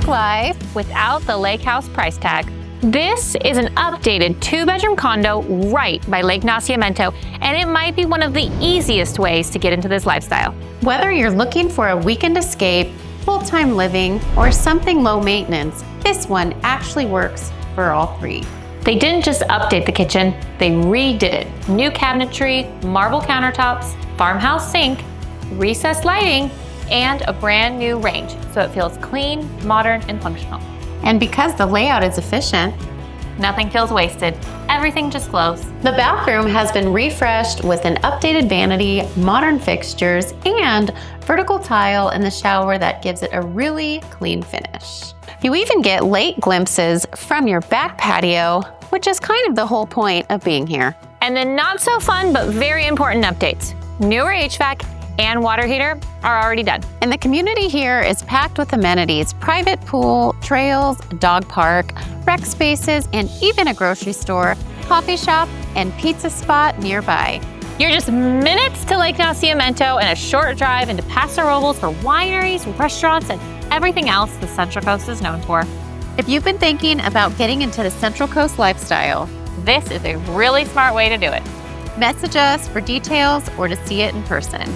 Lake life without the lake house price tag. This is an updated 2-bedroom condo right by Lake Nacimiento, and it might be one of the easiest ways to get into this lifestyle. Whether you're looking for a weekend escape, full-time living, or something low maintenance, this one actually works for all three. They didn't just update the kitchen, they redid it. New cabinetry, marble countertops, farmhouse sink, recessed lighting, and a brand new range, so it feels clean, modern, and functional. And because the layout is efficient, nothing feels wasted. Everything just flows. The bathroom has been refreshed with an updated vanity, modern fixtures, and vertical tile in the shower that gives it a really clean finish. You even get lake glimpses from your back patio, which is kind of the whole point of being here. And then not so fun, but very important updates. Newer HVAC and water heater are already done. And the community here is packed with amenities: private pool, trails, dog park, rec spaces, and even a grocery store, coffee shop, and pizza spot nearby. You're just minutes to Lake Nacimiento and a short drive into Paso, Robles for wineries, restaurants, and everything else the Central Coast is known for. If you've been thinking about getting into the Central Coast lifestyle, this is a really smart way to do it. Message us for details or to see it in person.